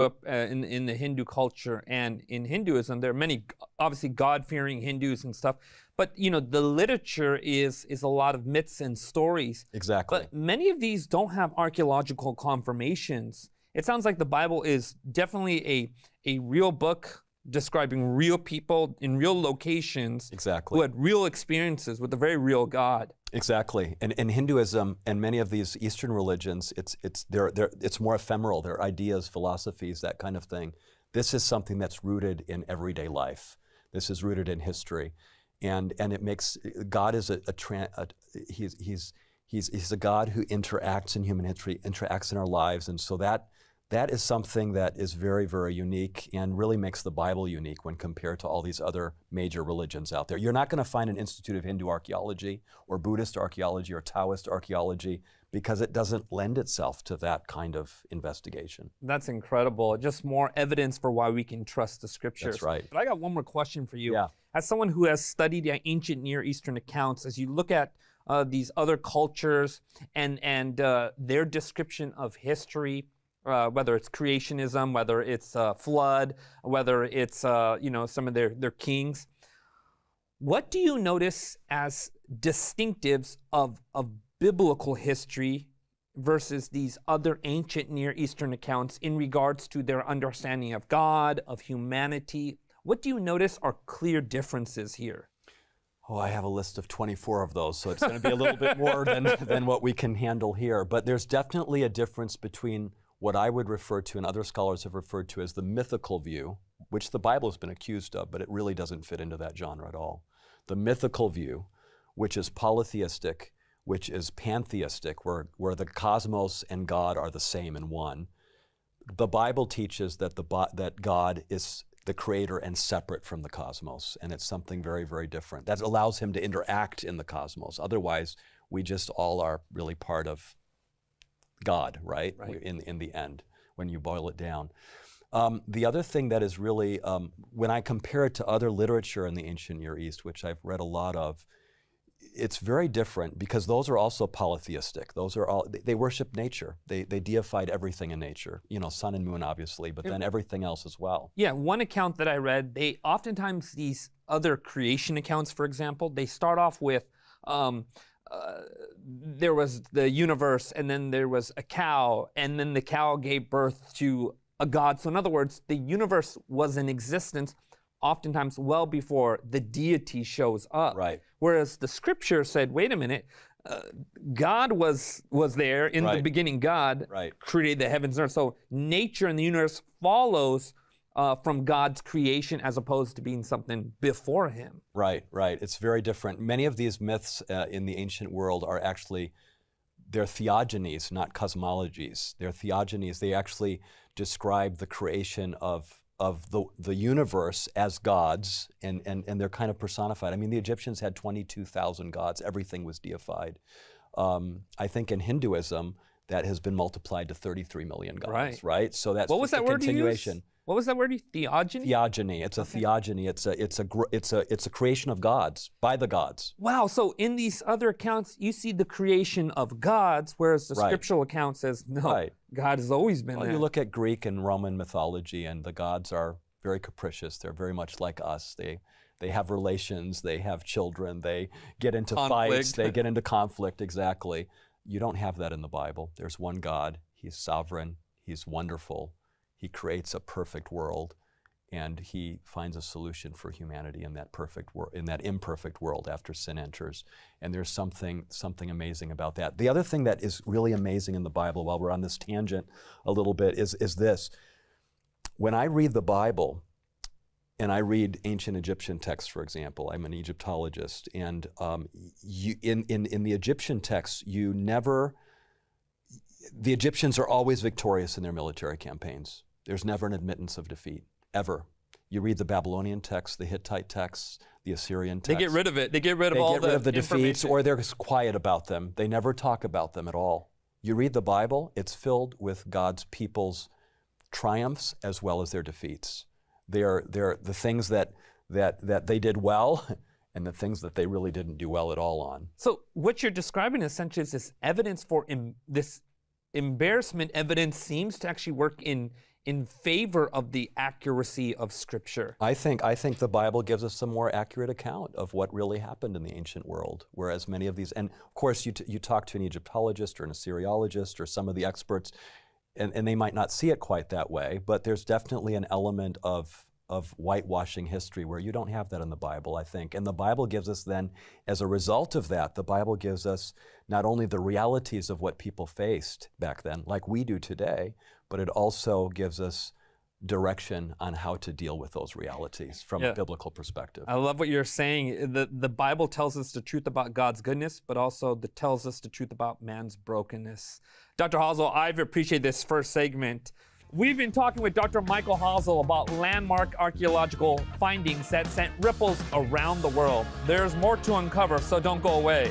up in the Hindu culture, and in Hinduism, there are many, obviously, God-fearing Hindus and stuff. But the literature is a lot of myths and stories. Exactly. But many of these don't have archaeological confirmations. It sounds like the Bible is definitely a real book describing real people in real locations. Exactly. Who had real experiences with a very real God. Exactly. And in Hinduism and many of these Eastern religions, it's more ephemeral. They're ideas, philosophies, that kind of thing. This is something that's rooted in everyday life. This is rooted in history. And it makes, God is he's a God who interacts in human history, interacts in our lives. And so that is something that is very, very unique and really makes the Bible unique when compared to all these other major religions out there. You're not going to find an Institute of Hindu Archaeology or Buddhist archaeology or Taoist archaeology because it doesn't lend itself to that kind of investigation. That's incredible. Just more evidence for why we can trust the scriptures. That's right. But I got one more question for you. Yeah. As someone who has studied the ancient Near Eastern accounts, as you look at these other cultures and their description of history, whether it's creationism, whether it's flood, whether it's some of their kings, what do you notice as distinctives of biblical history versus these other ancient Near Eastern accounts in regards to their understanding of God, of humanity? What do you notice are clear differences here? Oh, I have a list of 24 of those, so it's going to be a little bit more than what we can handle here. But there's definitely a difference between what I would refer to and other scholars have referred to as the mythical view, which the Bible has been accused of, but it really doesn't fit into that genre at all. The mythical view, which is polytheistic, which is pantheistic, where the cosmos and God are the same in one. The Bible teaches that that God is the creator and separate from the cosmos, and it's something very, very different. That allows him to interact in the cosmos. Otherwise, we just all are really part of God, right? In the end, when you boil it down. The other thing that is really, when I compare it to other literature in the ancient Near East, which I've read a lot of, it's very different because those are also polytheistic. Those are all, they worship nature. They deified everything in nature, sun and moon obviously, but then everything else as well. Yeah, one account that I read, oftentimes these other creation accounts, for example, they start off with, there was the universe, and then there was a cow, and then the cow gave birth to a god. So in other words, the universe was in existence oftentimes well before the deity shows up. Right. Whereas the scripture said, wait a minute, God was there in the beginning. God created the heavens and earth. So nature and the universe follows from God's creation as opposed to being something before him. Right. It's very different. Many of these myths in the ancient world are actually, they're theogonies, not cosmologies. They're theogonies. They actually describe the creation of the universe as gods, and they're kind of personified. I mean, the Egyptians had 22,000 gods. Everything was deified. I think in Hinduism, that has been multiplied to 33 million gods, right? So that's what was that word continuation. You used? What was that word? Theogony? Theogony. It's a theogony. It's a creation of gods by the gods. Wow. So in these other accounts, you see the creation of gods, whereas the scriptural account says no. God has always been there. You look at Greek and Roman mythology, and the gods are very capricious. They're very much like us. They have relations. They have children. They get into fights. They get into conflict. Exactly. You don't have that in the Bible. There's one God. He's sovereign. He's wonderful. He creates a perfect world, and he finds a solution for humanity in that imperfect world after sin enters. And there's something amazing about that. The other thing that is really amazing in the Bible, while we're on this tangent a little bit, is this. When I read the Bible, and I read ancient Egyptian texts, for example, I'm an Egyptologist, and in the Egyptian texts, the Egyptians are always victorious in their military campaigns. There's never an admittance of defeat, ever. You read the Babylonian texts, the Hittite texts, the Assyrian texts. They get rid of it. They get rid of the defeats, or they're quiet about them. They never talk about them at all. You read the Bible, it's filled with God's people's triumphs as well as their defeats. They're the things that they did well and the things that they really didn't do well at all on. So what you're describing essentially is this evidence for this embarrassment evidence seems to actually work in in favor of the accuracy of Scripture. I think the Bible gives us a more accurate account of what really happened in the ancient world, whereas many of these, and of course you talk to an Egyptologist or an Assyriologist or some of the experts, and they might not see it quite that way, but there's definitely an element of whitewashing history where you don't have that in the Bible, I think. And the Bible gives us then, as a result of that, the Bible gives us not only the realities of what people faced back then, like we do today, but it also gives us direction on how to deal with those realities from a biblical perspective. I love what you're saying. The Bible tells us the truth about God's goodness, but also tells us the truth about man's brokenness. Dr. Hasel, I've appreciated this first segment. We've been talking with Dr. Michael Hasel about landmark archaeological findings that sent ripples around the world. There's more to uncover, so don't go away.